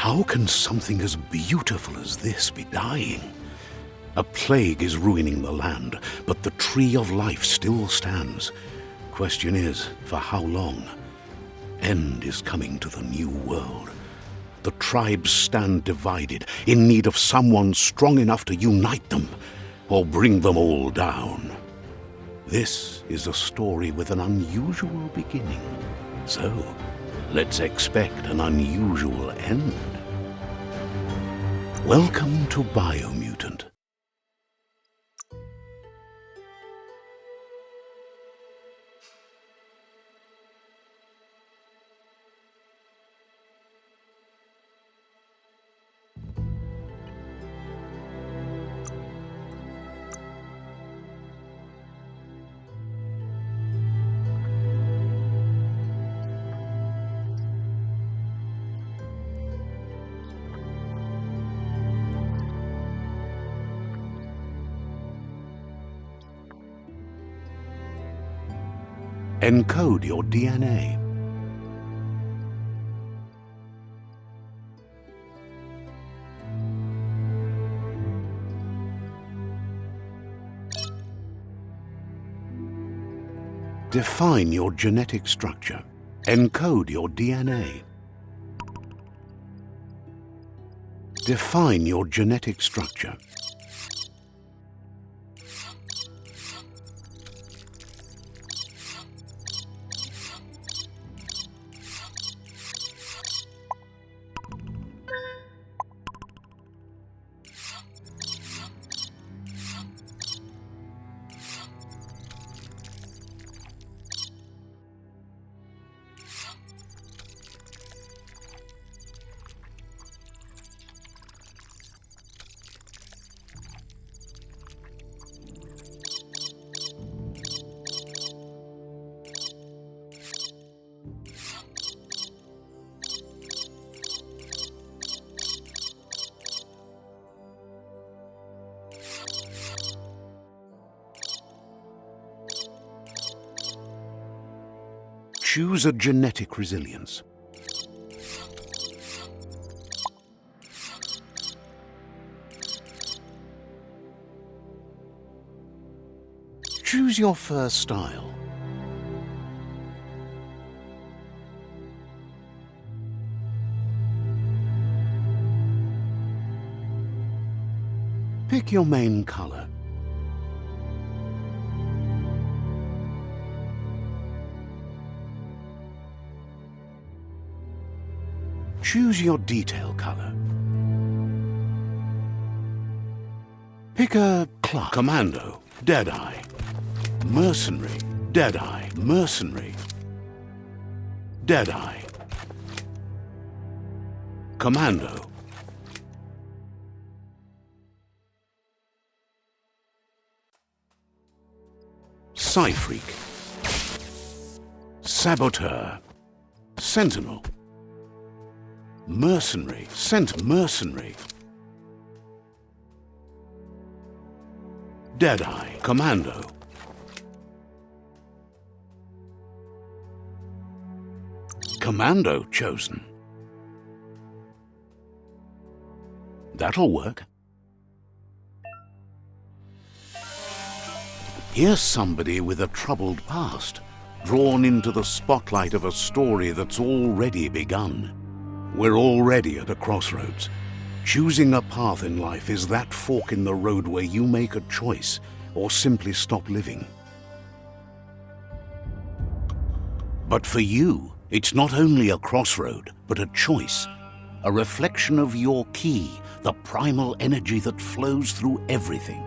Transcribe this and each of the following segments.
How can something as beautiful as this be dying? A plague is ruining the land, but the tree of life still stands. Question is, for how long? End is coming to the new world. The tribes stand divided, in need of someone strong enough to unite them, or bring them all down. This is a story with an unusual beginning. So, let's expect an unusual end. Welcome to Biomutant. Encode your DNA. Define your genetic structure. Encode your DNA. Define your genetic structure. Choose a genetic resilience. Choose your fur style. Pick your main color. Choose your detail color. Pick a class. Commando, Deadeye. Mercenary, Deadeye, Mercenary. Deadeye. Commando. Psyfreak. Saboteur. Sentinel. Mercenary. Mercenary. Deadeye. Commando. Commando chosen. That'll work. Here's somebody with a troubled past, drawn into the spotlight of a story that's already begun. We're already at a crossroads. Choosing a path in life is that fork in the road where you make a choice or simply stop living. But for you, it's not only a crossroad, but a choice, a reflection of your key, the primal energy that flows through everything.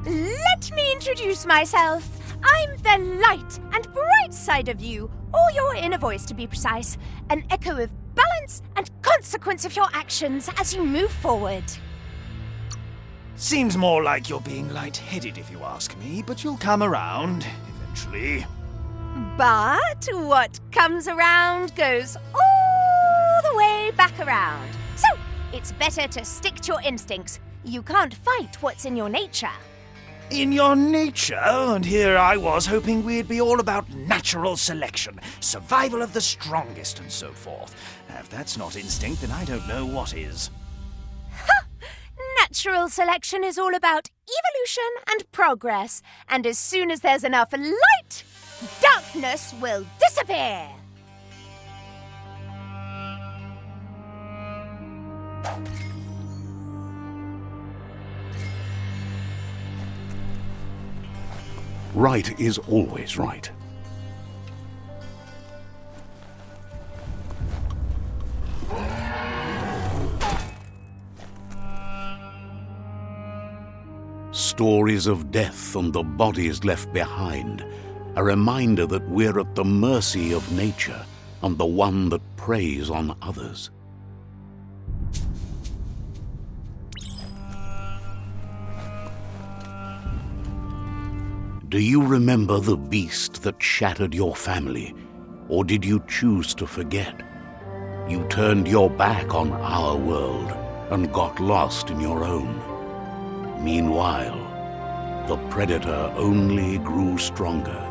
Let me introduce myself. I'm the light and bright side of you, or your inner voice to be precise, an echo of balance and consequence of your actions as you move forward. Seems more like you're being light-headed if you ask me, but you'll come around eventually. But what comes around goes all the way back around. So, it's better to stick to your instincts. You can't fight what's in your nature. In your nature, and here I was hoping we'd be all about natural selection, survival of the strongest and so forth. If that's not instinct, then I don't know what is. Natural selection is all about evolution and progress, and as soon as there's enough light, darkness will disappear. Right is always right. Stories of death and the bodies left behind, a reminder that we're at the mercy of nature and the one that preys on others. Do you remember the beast that shattered your family, or did you choose to forget? You turned your back on our world and got lost in your own. Meanwhile, the predator only grew stronger.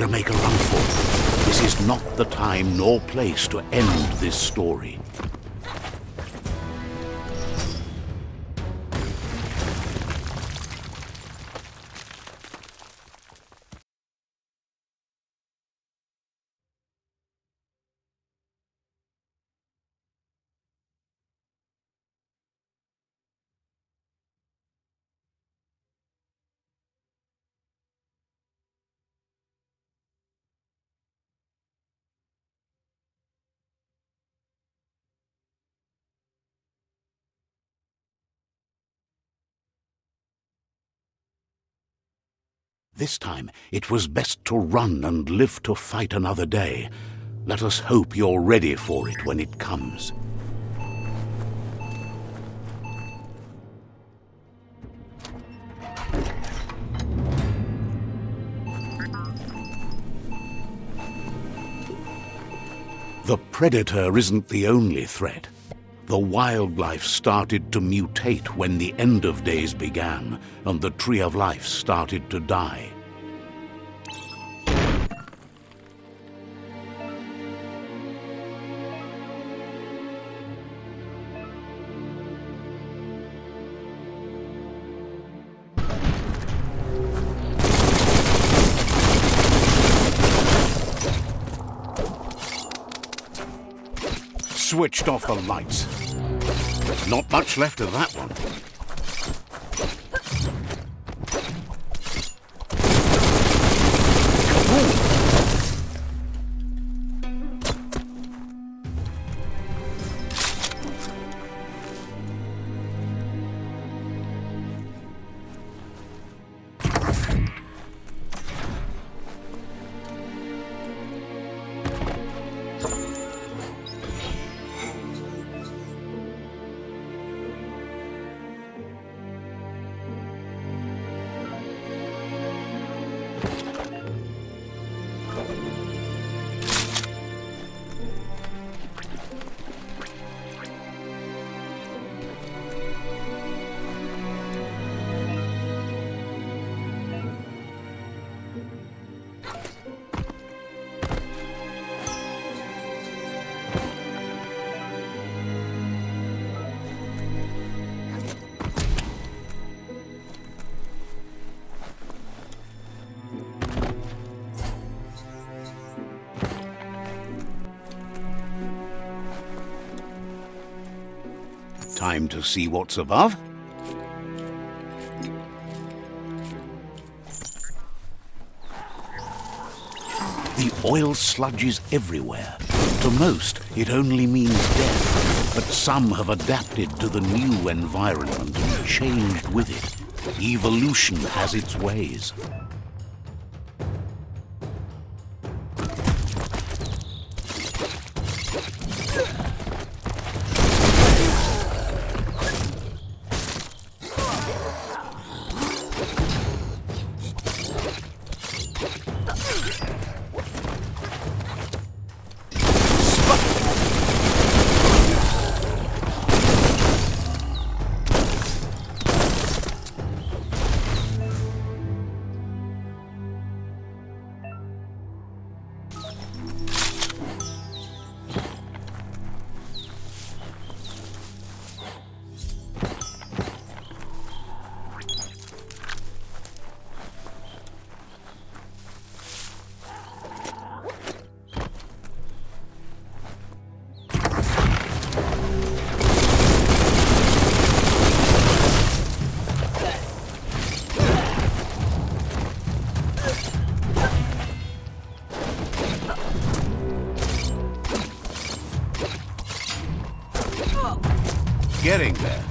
better make a run for it. This is not the time nor place to end this story. This time, it was best to run and live to fight another day. Let us hope you're ready for it when it comes. The predator isn't the only threat. The wildlife started to mutate when the end of days began, and the Tree of Life started to die. Switched off the lights. Not much left of that one. Time to see what's above. The oil sludge is everywhere. To most, it only means death, but some have adapted to the new environment and changed with it. Evolution has its ways. Getting there.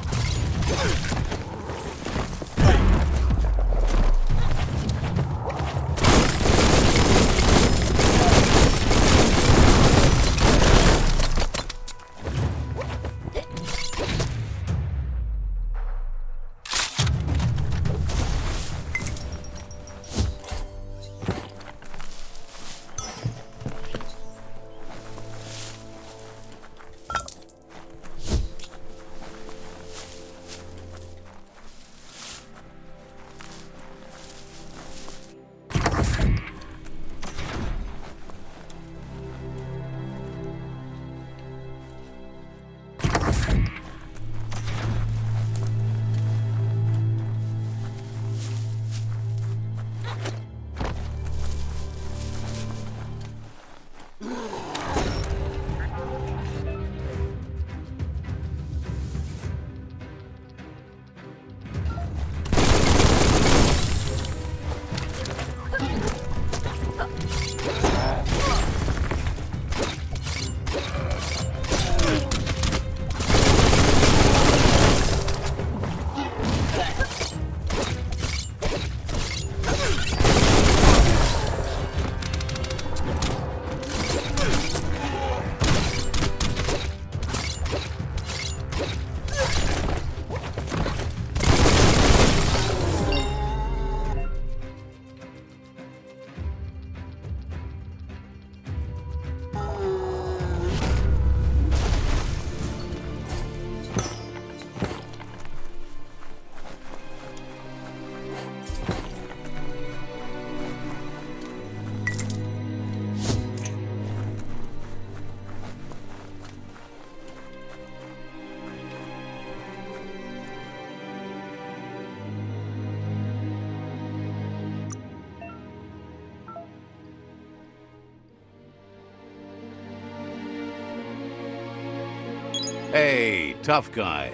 Hey, tough guy.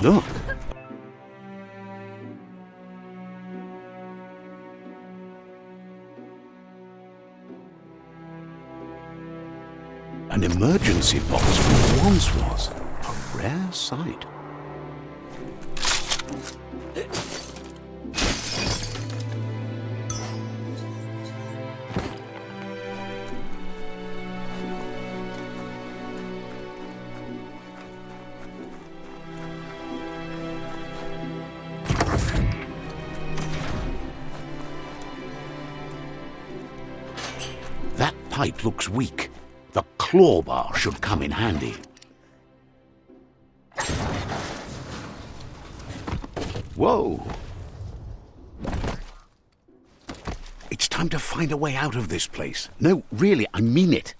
Look. An emergency box from once was a rare sight. That pipe looks weak. The claw bar should come in handy. Whoa! It's time to find a way out of this place. No, really, I mean it.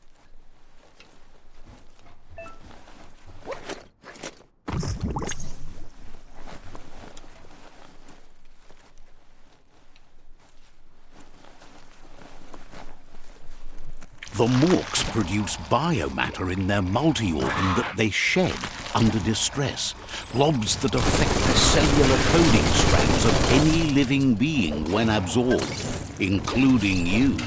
The morks produce biomatter in their multi-organ that they shed under distress. Blobs that affect the cellular coding strands of any living being when absorbed, including you.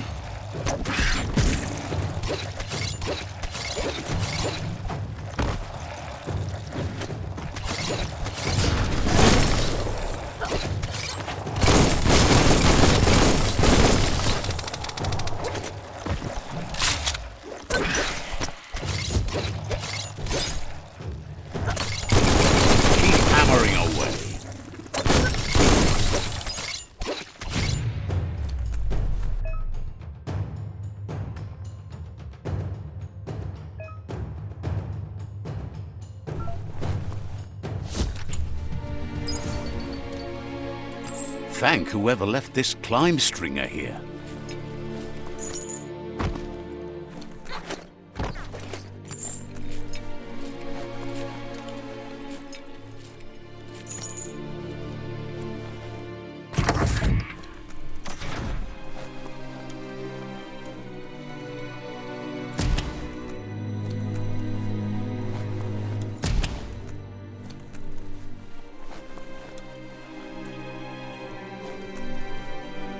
Thank whoever left this climb stringer here.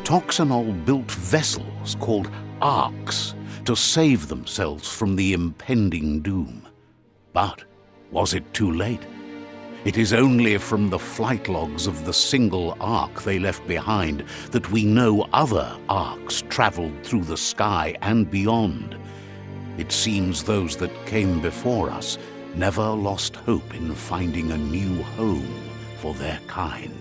Toxanol built vessels called arks to save themselves from the impending doom. But was it too late? It is only from the flight logs of the single ark they left behind that we know other arks traveled through the sky and beyond. It seems those that came before us never lost hope in finding a new home for their kind.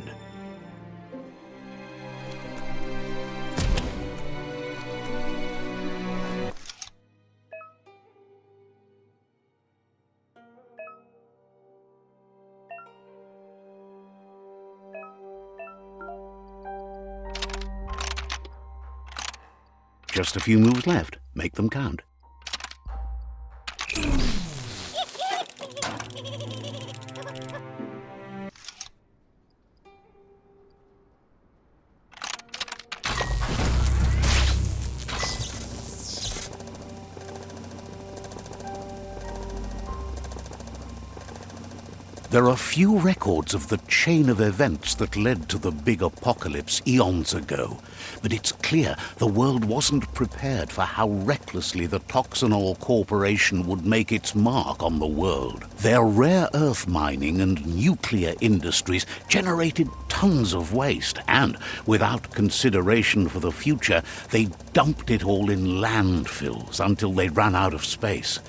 Just a few moves left. Make them count. There are few records of the chain of events that led to the big apocalypse eons ago, but it's clear the world wasn't prepared for how recklessly the Toxanol Corporation would make its mark on the world. Their rare earth mining and nuclear industries generated tons of waste, and, without consideration for the future, they dumped it all in landfills until they ran out of space.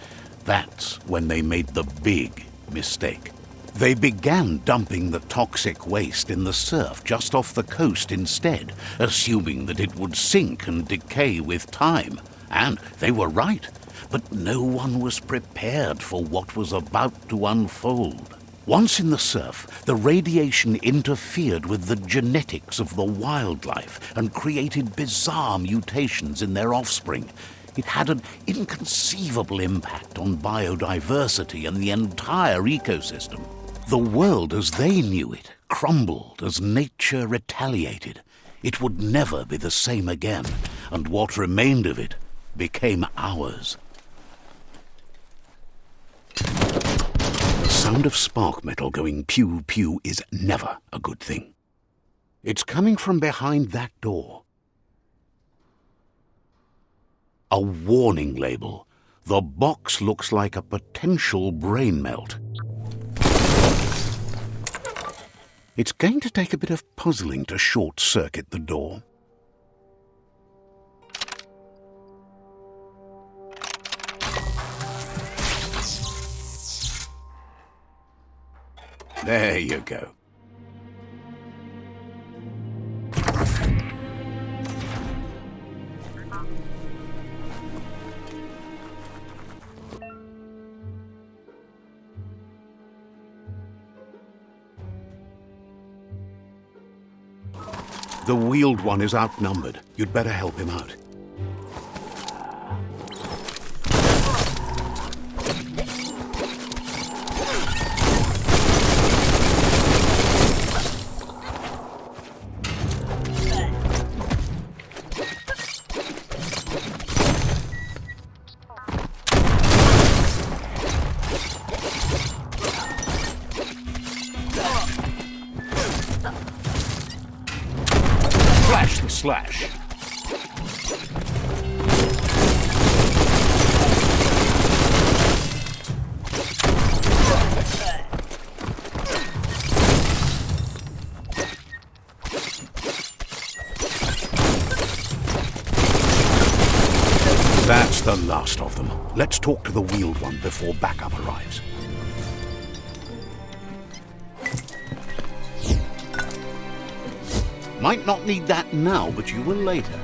That's when they made the big mistake. They began dumping the toxic waste in the surf just off the coast instead, assuming that it would sink and decay with time. And they were right. But no one was prepared for what was about to unfold. Once in the surf, the radiation interfered with the genetics of the wildlife and created bizarre mutations in their offspring. It had an inconceivable impact on biodiversity and the entire ecosystem. The world as they knew it crumbled as nature retaliated. It would never be the same again, and what remained of it became ours. The sound of spark metal going pew-pew is never a good thing. It's coming from behind that door. A warning label. The box looks like a potential brain melt. It's going to take a bit of puzzling to short-circuit the door. There you go. The wheeled one is outnumbered. You'd better help him out. Flash the slash. That's the last of them. Let's talk to the wheeled one before backup arrives. Might not need that now, but you will later.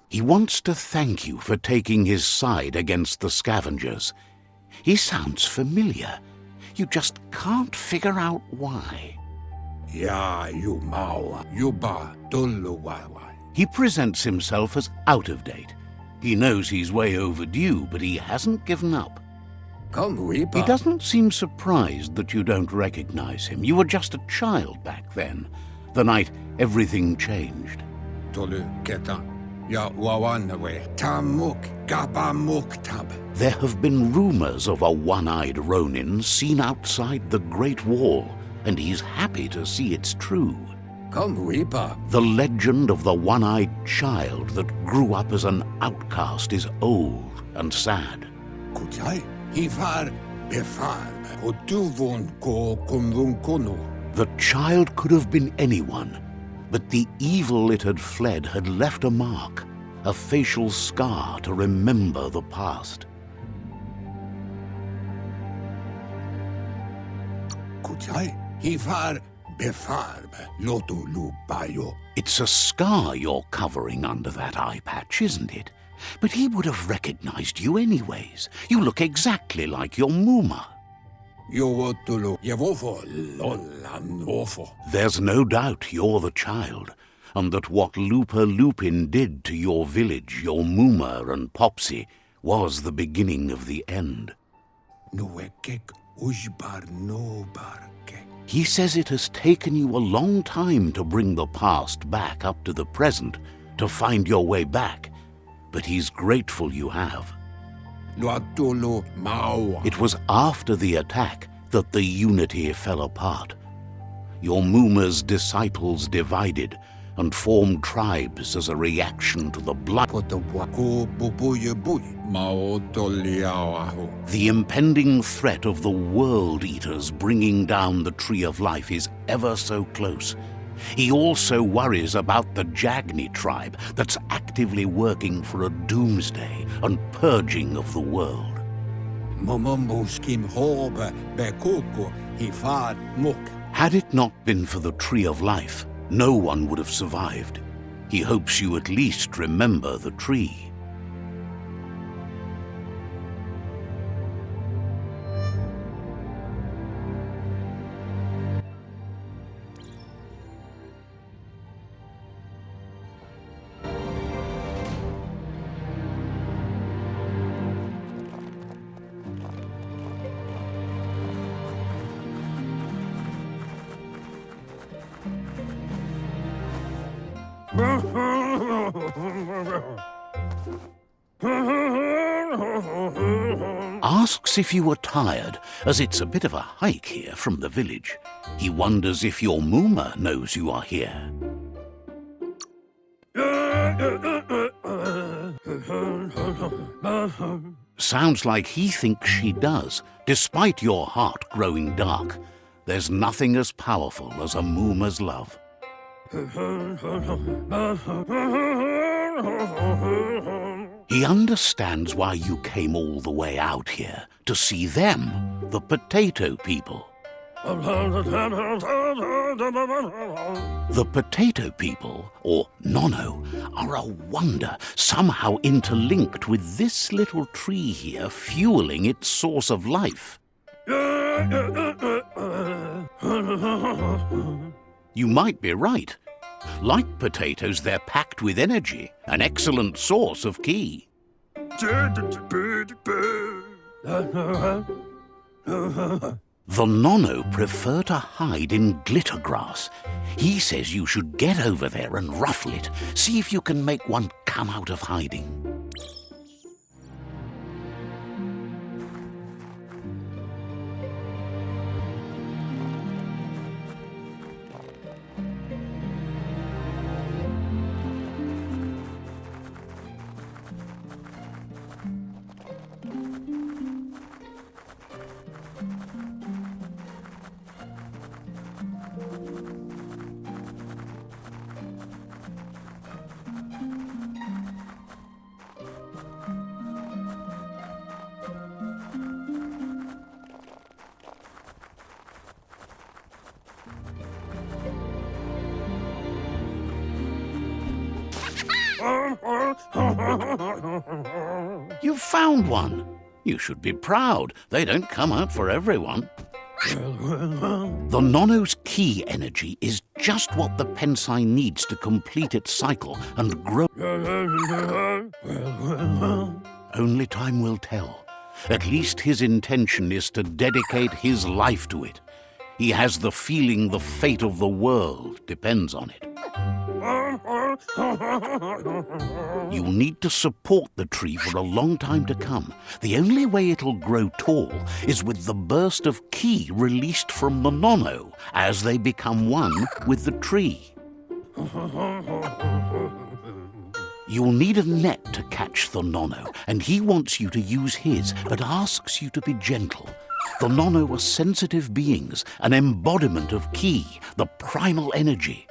He wants to thank you for taking his side against the scavengers. He sounds familiar. You just can't figure out why. He presents himself as out of date. He knows he's way overdue, but he hasn't given up. He doesn't seem surprised that you don't recognize him. You were just a child back then, the night everything changed. There have been rumors of a one-eyed Ronin seen outside the Great Wall, and he's happy to see it's true. The legend of the one-eyed child that grew up as an outcast is old and sad. The child could have been anyone, but the evil it had fled had left a mark, a facial scar to remember the past. It's a scar you're covering under that eye patch, isn't it? But he would have recognized you anyways. You look exactly like your Muma. There's no doubt you're the child, and that what Lupa Lupin did to your village, your Muma and Popsy, was the beginning of the end. He says it has taken you a long time to bring the past back up to the present, to find your way back, but he's grateful you have. It was after the attack that the unity fell apart. Your Muma's disciples divided, and formed tribes as a reaction to the blood. The impending threat of the World Eaters bringing down the Tree of Life is ever so close. He also worries about the Jagni tribe that's actively working for a doomsday and purging of the world. Had it not been for the Tree of Life, no one would have survived. He hopes you at least remember the tree. Asks if you are tired, as it's a bit of a hike here from the village. He wonders if your Mooma knows you are here. Sounds like he thinks she does, despite your heart growing dark. There's nothing as powerful as a Mooma's love. He understands why you came all the way out here, to see them, the potato people. The potato people, or Nono, are a wonder, somehow interlinked with this little tree here fueling its source of life. You might be right. Like potatoes, they're packed with energy, an excellent source of ki. The Nono prefer to hide in glitter grass. He says you should get over there and ruffle it. See if you can make one come out of hiding. You found one. You should be proud. They don't come out for everyone. The Nono's ki energy is just what the Pensai needs to complete its cycle and grow. Only time will tell. At least his intention is to dedicate his life to it. He has the feeling the fate of the world depends on it. You'll need to support the tree for a long time to come. The only way it'll grow tall is with the burst of ki released from the Nono as they become one with the tree. You'll need a net to catch the Nono, and he wants you to use his, but asks you to be gentle. The Nono are sensitive beings, an embodiment of ki, the primal energy.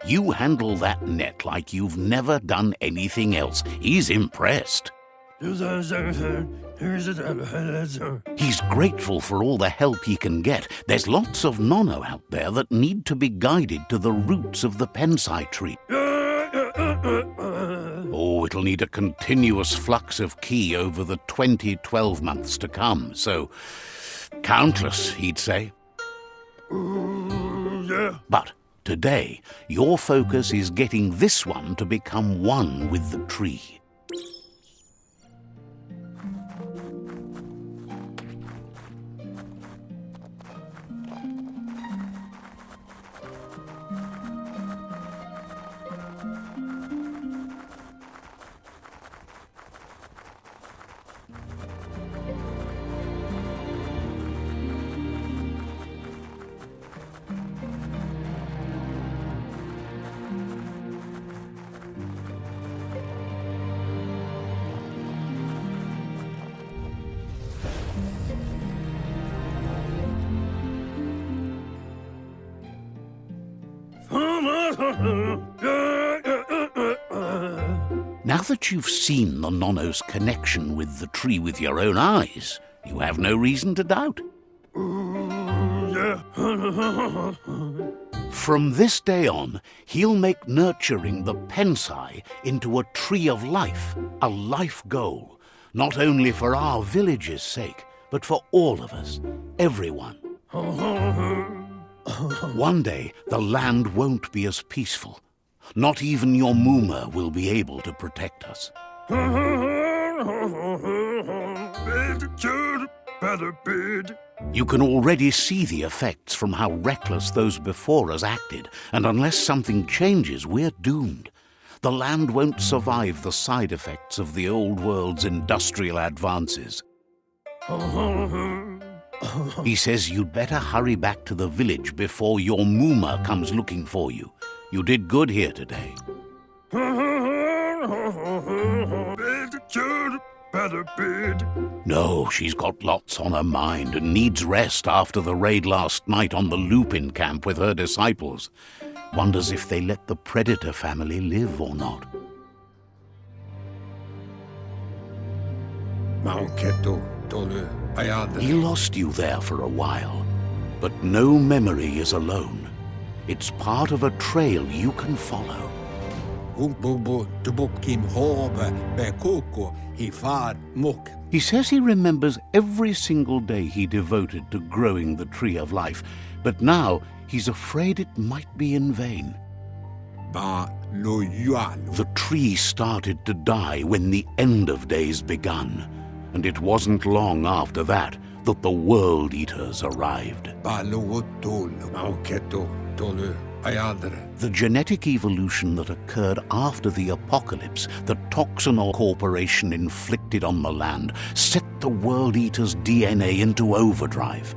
You handle that net like you've never done anything else. He's impressed. He's grateful for all the help he can get. There's lots of Nono out there that need to be guided to the roots of the Pensai tree. Oh, it'll need a continuous flux of ki over the 12 months to come. So, countless, he'd say. But today, your focus is getting this one to become one with the tree. Now that you've seen the Nonno's connection with the tree with your own eyes, you have no reason to doubt. From this day on, he'll make nurturing the Pensai into a tree of life, a life goal, not only for our village's sake, but for all of us, everyone. One day, the land won't be as peaceful. Not even your Mooma will be able to protect us. You can already see the effects from how reckless those before us acted, and unless something changes, we're doomed. The land won't survive the side effects of the old world's industrial advances. He says you'd better hurry back to the village before your Mooma comes looking for you. You did good here today. No, she's got lots on her mind and needs rest after the raid last night on the Lupin camp with her disciples. Wonders if they let the Predator family live or not. He lost you there for a while, but no memory is alone. It's part of a trail you can follow. He says he remembers every single day he devoted to growing the Tree of Life, but now he's afraid it might be in vain. The tree started to die when the end of days begun, and it wasn't long after that that the World Eaters arrived. The genetic evolution that occurred after the apocalypse that Toxinol Corporation inflicted on the land set the World Eater's DNA into overdrive.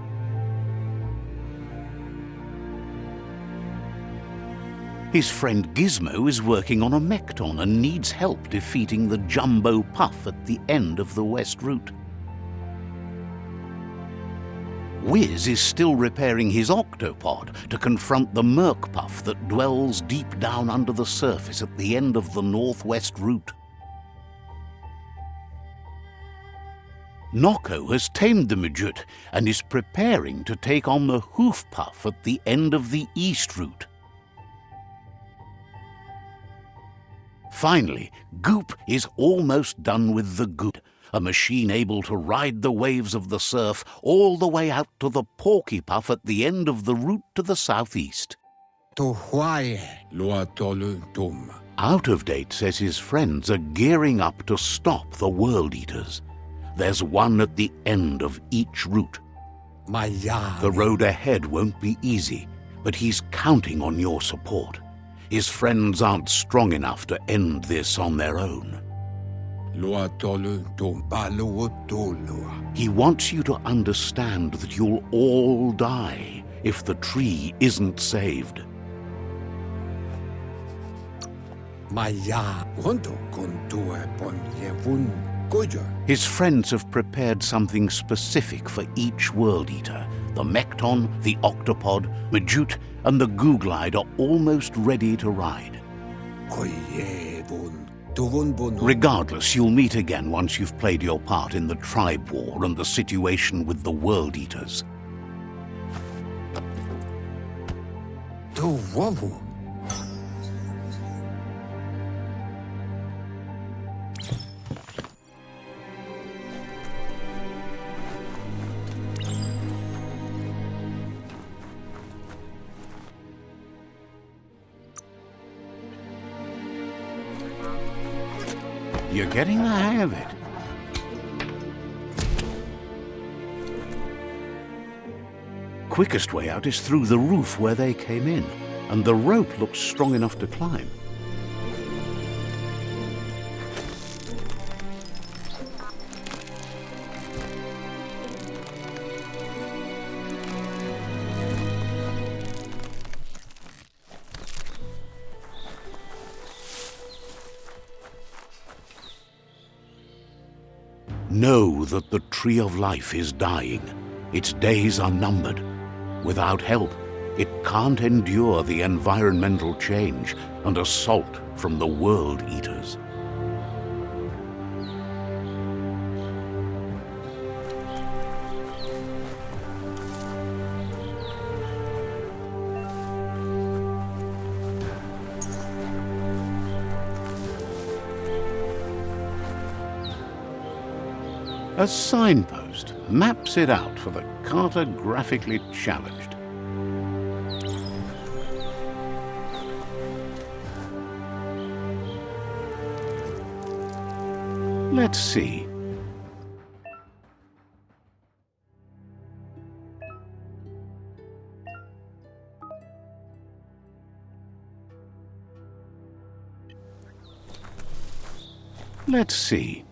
His friend Gizmo is working on a Mekton and needs help defeating the Jumbo Puff at the end of the West Route. Wiz is still repairing his octopod to confront the Merc Puff that dwells deep down under the surface at the end of the Northwest Route. Noko has tamed the Midget and is preparing to take on the Hoof Puff at the end of the East Route. Finally, Goop is almost done with the Good, a machine able to ride the waves of the surf all the way out to the Porky Puff at the end of the route to the southeast. Out of Date says his friends are gearing up to stop the World Eaters. There's one at the end of each route. The road ahead won't be easy, but he's counting on your support. His friends aren't strong enough to end this on their own. He wants you to understand that you'll all die if the tree isn't saved. His friends have prepared something specific for each World Eater. The Mekton, the Octopod, Majute, and the Googlide are almost ready to ride. Regardless, you'll meet again once you've played your part in the tribe war and the situation with the World Eaters. You're getting the hang of it. Quickest way out is through the roof where they came in, and the rope looks strong enough to climb. Know that the Tree of Life is dying. Its days are numbered. Without help, It can't endure the environmental change and assault from the World Eaters. A signpost maps it out for the cartographically challenged. Let's see. Let's see.